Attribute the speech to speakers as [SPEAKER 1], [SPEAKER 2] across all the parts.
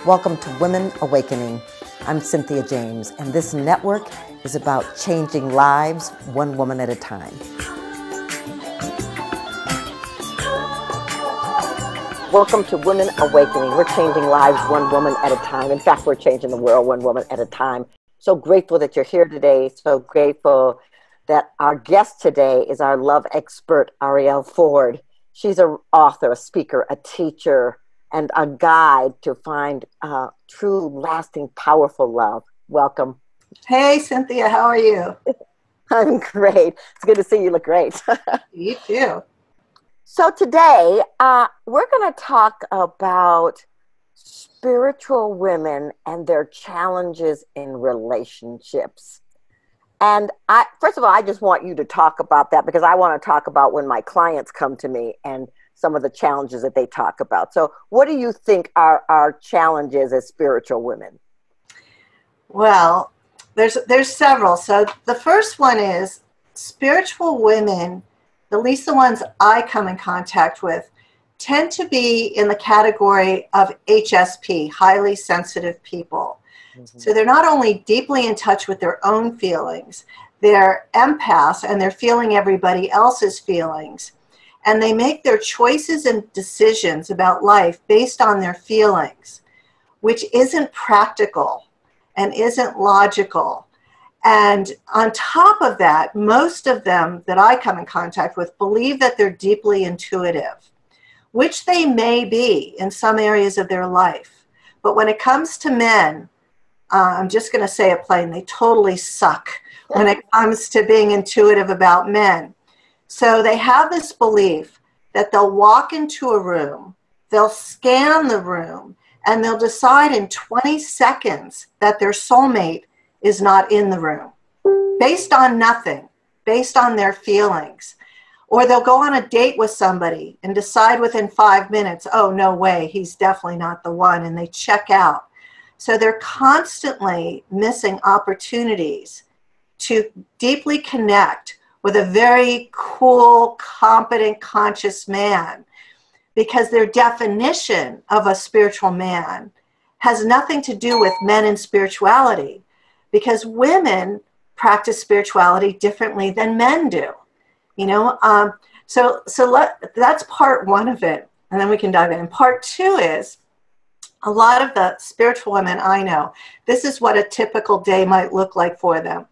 [SPEAKER 1] Welcome to Women Awakening. I'm Cynthia James, and this network is about changing lives one woman at a time. Welcome to Women Awakening. We're changing lives one woman at a time. In fact, we're changing the world one woman at a time. So grateful that you're here today. So grateful that our guest today is our love expert, Arielle Ford. She's an author, a speaker, a teacher, and a guide to find true, lasting, powerful love. Welcome.
[SPEAKER 2] Hey, Cynthia, how are you?
[SPEAKER 1] I'm great. It's good to see you. Look great.
[SPEAKER 2] You too.
[SPEAKER 1] So today, we're going to talk about spiritual women and their challenges in relationships. And first of all, I just want you to talk about that because I want to talk about when my clients come to me and some of the challenges that they talk about. So what do you think are our challenges as spiritual women?
[SPEAKER 2] Well, there's several. So the first one is spiritual women, at least the ones I come in contact with, tend to be in the category of HSP, highly sensitive people. Mm-hmm. So they're not only deeply in touch with their own feelings, they're empaths and they're feeling everybody else's feelings. And they make their choices and decisions about life based on their feelings, which isn't practical and isn't logical. And on top of that, most of them that I come in contact with believe that they're deeply intuitive, which they may be in some areas of their life. But when it comes to men, I'm just going to say it plain, they totally suck when it comes to being intuitive about men. So they have this belief that they'll walk into a room, they'll scan the room, and they'll decide in 20 seconds that their soulmate is not in the room, based on nothing, based on their feelings. Or they'll go on a date with somebody and decide within 5 minutes, oh, no way, he's definitely not the one, and they check out. So they're constantly missing opportunities to deeply connect with a very cool, competent, conscious man, because their definition of a spiritual man has nothing to do with men and spirituality, because women practice spirituality differently than men do. You know, that's part one of it, and then we can dive in. And part two is a lot of the spiritual women I know, this is what a typical day might look like for them.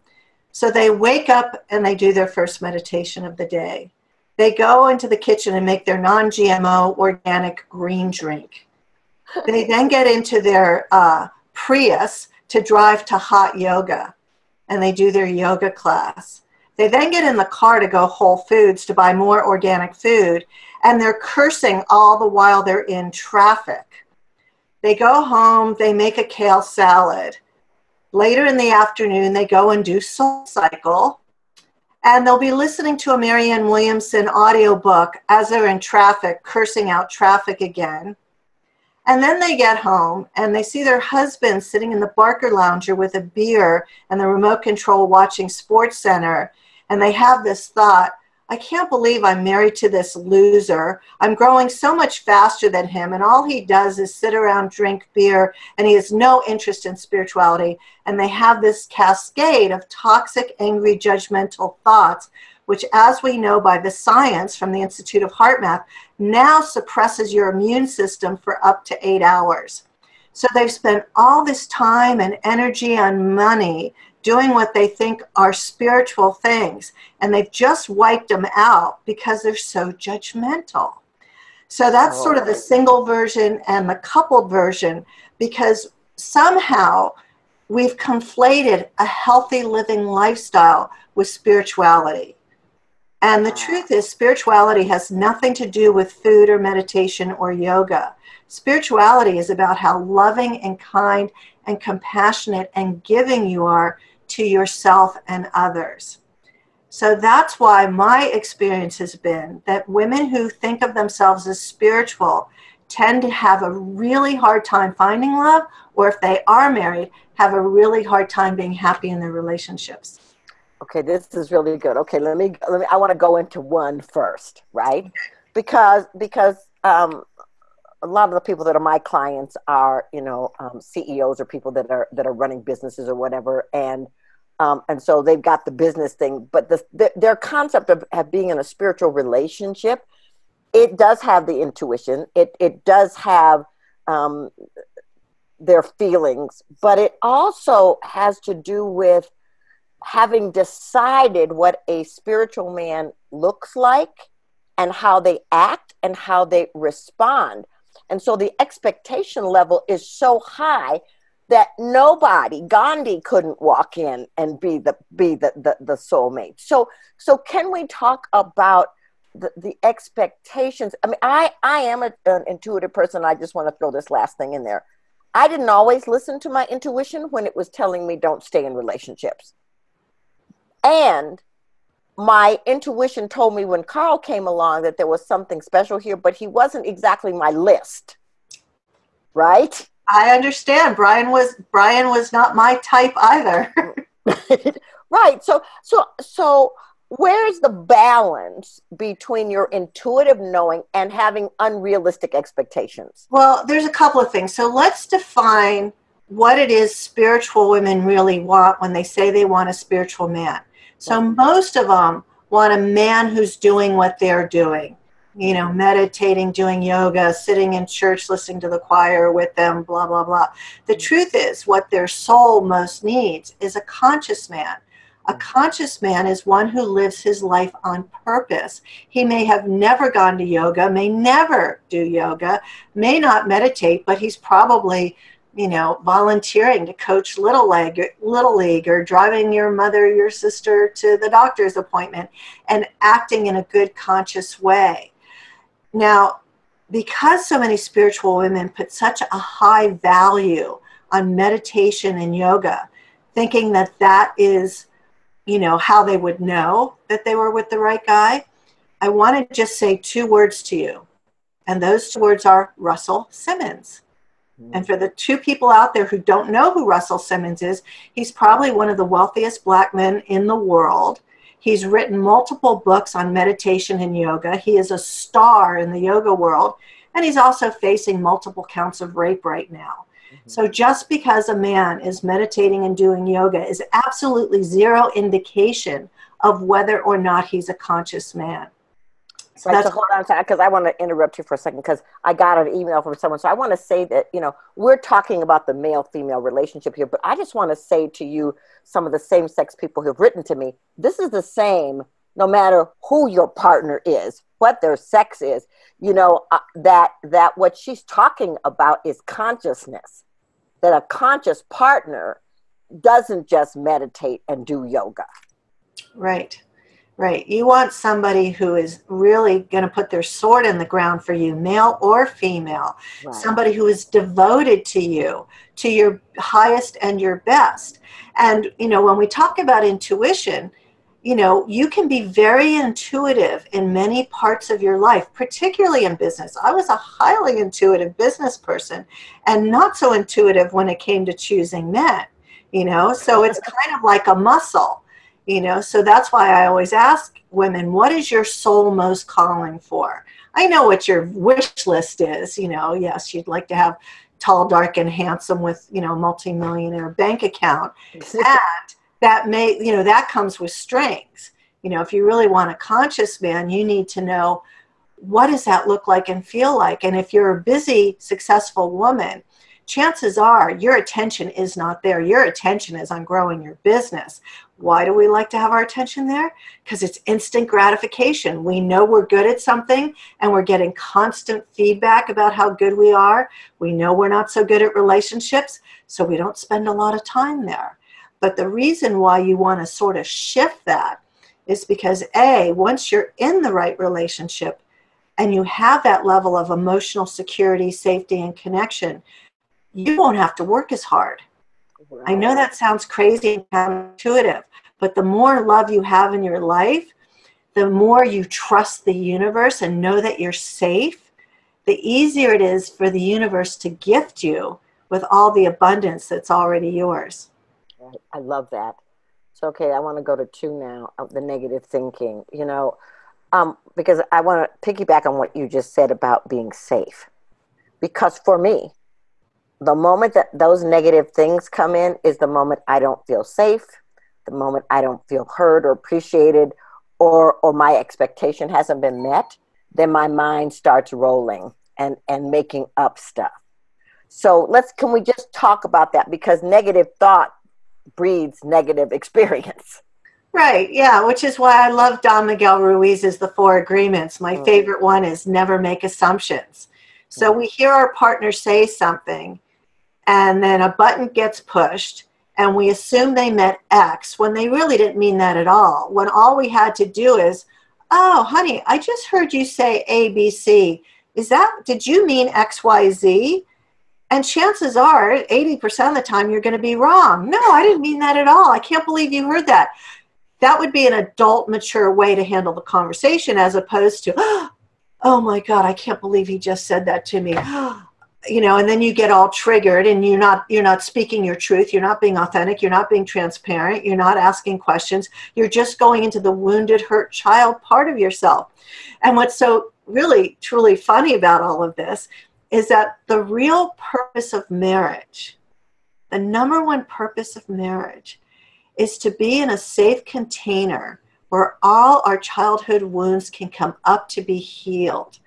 [SPEAKER 2] So they wake up and they do their first meditation of the day. They go into the kitchen and make their non-GMO organic green drink. They then get into their Prius to drive to hot yoga, and they do their yoga class. They then get in the car to go Whole Foods to buy more organic food, and they're cursing all the while they're in traffic. They go home, they make a kale salad. Later in the afternoon, they go and do Soul Cycle, and they'll be listening to a Marianne Williamson audiobook as they're in traffic, cursing out traffic again. And then they get home, and they see their husband sitting in the Barker Lounger with a beer and the remote control watching Sports Center, and they have this thought, I can't believe I'm married to this loser. I'm growing so much faster than him, and all he does is sit around, drink beer, and he has no interest in spirituality. And they have this cascade of toxic, angry, judgmental thoughts, which, as we know by the science from the Institute of Heart Math, now suppresses your immune system for up to 8 hours. So they've spent all this time and energy and money doing what they think are spiritual things, and they've just wiped them out because they're so judgmental. So that's sort of the single version and the coupled version, because somehow we've conflated a healthy living lifestyle with spirituality. And the truth is, spirituality has nothing to do with food or meditation or yoga. Spirituality is about how loving and kind and compassionate and giving you are to yourself and others. So that's why my experience has been that women who think of themselves as spiritual tend to have a really hard time finding love, or if they are married, have a really hard time being happy in their relationships.
[SPEAKER 1] Okay, this is really good. Okay, let me. I want to go into one first, right? Because a lot of the people that are my clients are, CEOs or people that are running businesses or whatever, and so they've got the business thing, but their concept of being in a spiritual relationship, it does have the intuition, it does have um, their feelings, but it also has to do with having decided what a spiritual man looks like and how they act and how they respond. And so the expectation level is so high that nobody, Gandhi couldn't walk in and be the soulmate. So can we talk about the expectations? I mean, I am an intuitive person. I just want to throw this last thing in there. I didn't always listen to my intuition when it was telling me don't stay in relationships. And my intuition told me when Carl came along that there was something special here, but he wasn't exactly my list, right?
[SPEAKER 2] I understand. Brian was not my type either.
[SPEAKER 1] Right. So where's the balance between your intuitive knowing and having unrealistic expectations?
[SPEAKER 2] Well, there's a couple of things. So let's define what it is spiritual women really want when they say they want a spiritual man. So
[SPEAKER 1] Right.
[SPEAKER 2] most of them want a man who's doing what they're doing, meditating, doing yoga, sitting in church, listening to the choir with them, blah, blah, blah. The truth is, what their soul most needs is a conscious man. A conscious man is one who lives his life on purpose. He may have never gone to yoga, may never do yoga, may not meditate, but he's probably, volunteering to coach little league or driving your mother, your sister to the doctor's appointment and acting in a good conscious way. Now, because so many spiritual women put such a high value on meditation and yoga, thinking that that is how they would know that they were with the right guy, I want to just say two words to you. And those two words are Russell Simmons. And for the two people out there who don't know who Russell Simmons is, he's probably one of the wealthiest black men in the world. He's written multiple books on meditation and yoga. He is a star in the yoga world. And he's also facing multiple counts of rape right now. So just because a man is meditating and doing yoga is absolutely zero indication of whether or not he's a conscious man. So
[SPEAKER 1] Right.
[SPEAKER 2] that's
[SPEAKER 1] So hold on a second, because I want to interrupt you for a second, because I got an email from someone. So I want to say that, we're talking about the male-female relationship here, but I just want to say to you, some of the same-sex people who've written to me, this is the same no matter who your partner is, what their sex is, that what she's talking about is consciousness, that a conscious partner doesn't just meditate and do yoga.
[SPEAKER 2] right. Right. You want somebody who is really going to put their sword in the ground for you, male or female.
[SPEAKER 1] Right.
[SPEAKER 2] Somebody who is devoted to you, to your highest and your best. And, when we talk about intuition, you can be very intuitive in many parts of your life, particularly in business. I was a highly intuitive business person and not so intuitive when it came to choosing men, so it's kind of like a muscle. So that's why I always ask women, what is your soul most calling for? I know what your wish list is. Yes, you'd like to have tall, dark, and handsome with, multi-millionaire bank account. And that comes with strings. If you really want a conscious man, you need to know, what does that look like and feel like? And if you're a busy, successful woman, chances are your attention is not there. Your attention is on growing your business. Why do we like to have our attention there? Because it's instant gratification. We know we're good at something and we're getting constant feedback about how good we are. We know we're not so good at relationships, so we don't spend a lot of time there. But the reason why you want to sort of shift that is because, once you're in the right relationship and you have that level of emotional security, safety, and connection, you won't have to work as hard.
[SPEAKER 1] Right.
[SPEAKER 2] I know that sounds crazy and counterintuitive, but the more love you have in your life, the more you trust the universe and know that you're safe, the easier it is for the universe to gift you with all the abundance that's already yours.
[SPEAKER 1] Right. I love that. So, okay, I want to go to two now, the negative thinking, because I want to piggyback on what you just said about being safe. Because for me, the moment that those negative things come in is the moment I don't feel safe, the moment I don't feel heard or appreciated, or my expectation hasn't been met, then my mind starts rolling and making up stuff. So can we just talk about that? Because negative thought breeds negative experience.
[SPEAKER 2] Right, yeah, which is why I love Don Miguel Ruiz's The Four Agreements. My
[SPEAKER 1] Mm,
[SPEAKER 2] favorite one is never make assumptions. So
[SPEAKER 1] mm,
[SPEAKER 2] we hear our partner say something, and then a button gets pushed, and we assume they meant X when they really didn't mean that at all. When all we had to do is, oh, honey, I just heard you say ABC. Did you mean XYZ? And chances are, 80% of the time, you're going to be wrong. No, I didn't mean that at all. I can't believe you heard that. That would be an adult, mature way to handle the conversation, as opposed to, oh my God, I can't believe he just said that to me. And then you get all triggered, and you're not speaking your truth. You're not being authentic. You're not being transparent. You're not asking questions. You're just going into the wounded, hurt child part of yourself. And what's so really, truly funny about all of this is that the real purpose of marriage, the number one purpose of marriage, is to be in a safe container where all our childhood wounds can come up to be healed.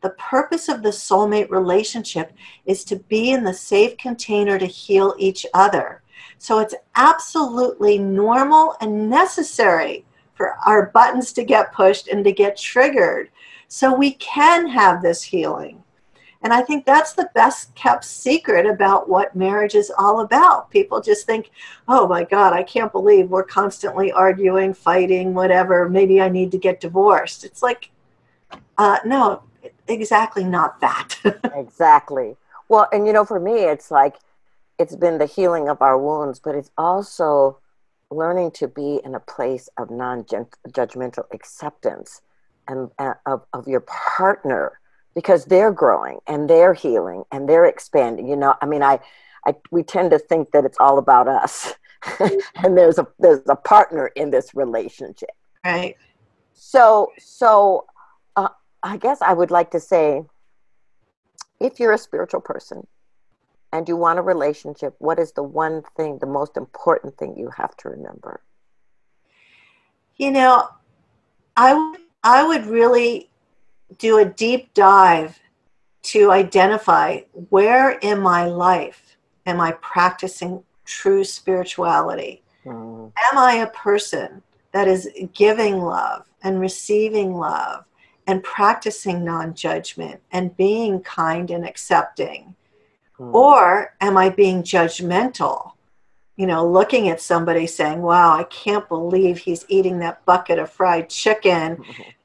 [SPEAKER 2] The purpose of the soulmate relationship is to be in the safe container to heal each other. So it's absolutely normal and necessary for our buttons to get pushed and to get triggered so we can have this healing. And I think that's the best kept secret about what marriage is all about. People just think, oh my God, I can't believe we're constantly arguing, fighting, whatever. Maybe I need to get divorced. It's like, no, exactly not that.
[SPEAKER 1] exactly. Well, and for me, it's like it's been the healing of our wounds, but it's also learning to be in a place of non-judgmental acceptance and of your partner, because they're growing and they're healing and they're expanding. I mean, we tend to think that it's all about us, and there's a partner in this relationship.
[SPEAKER 2] Right.
[SPEAKER 1] So I guess I would like to say, if you're a spiritual person and you want a relationship, what is the one thing, the most important thing you have to remember?
[SPEAKER 2] You know, I would really do a deep dive to identify where in my life am I practicing true spirituality?
[SPEAKER 1] Mm,
[SPEAKER 2] Am I a person that is giving love and receiving love and practicing non-judgment and being kind and accepting?
[SPEAKER 1] mm.
[SPEAKER 2] Or am I being judgmental? Looking at somebody saying, wow, I can't believe he's eating that bucket of fried chicken,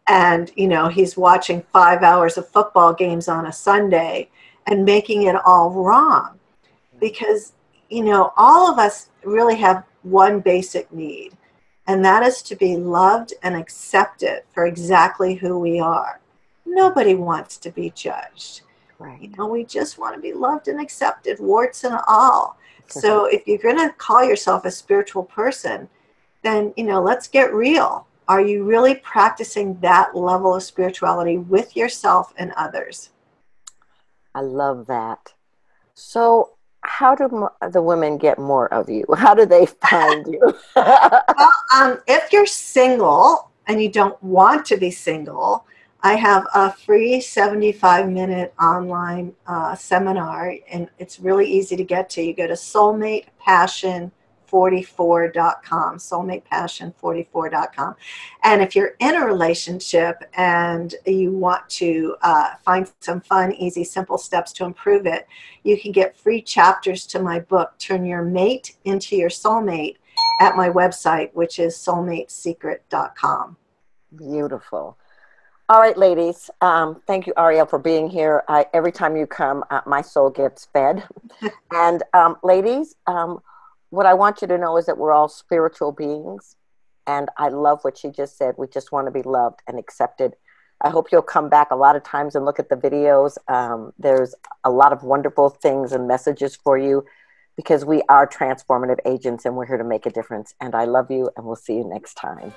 [SPEAKER 2] and he's watching 5 hours of football games on a Sunday, and making it all wrong. Because all of us really have one basic need, and that is to be loved and accepted for exactly who we are. Nobody wants to be judged.
[SPEAKER 1] Right.
[SPEAKER 2] We just want to be loved and accepted, warts and all. So if you're going to call yourself a spiritual person, then let's get real. Are you really practicing that level of spirituality with yourself and others?
[SPEAKER 1] I love that. So, how do the women get more of you? How do they find you?
[SPEAKER 2] Well, if you're single and you don't want to be single, I have a free 75-minute online seminar, and it's really easy to get to. You go to soulmatepassion44.com, soulmatepassion44.com. And if you're in a relationship and you want to find some fun, easy, simple steps to improve it, you can get free chapters to my book, Turn Your Mate into Your Soulmate, at my website, which is soulmatesecret.com.
[SPEAKER 1] Beautiful. All right, ladies. Thank you, Arielle, for being here. Every time you come, my soul gets fed. And ladies, what I want you to know is that we're all spiritual beings. And I love what she just said. We just want to be loved and accepted. I hope you'll come back a lot of times and look at the videos. There's a lot of wonderful things and messages for you, because we are transformative agents and we're here to make a difference. And I love you, and we'll see you next time.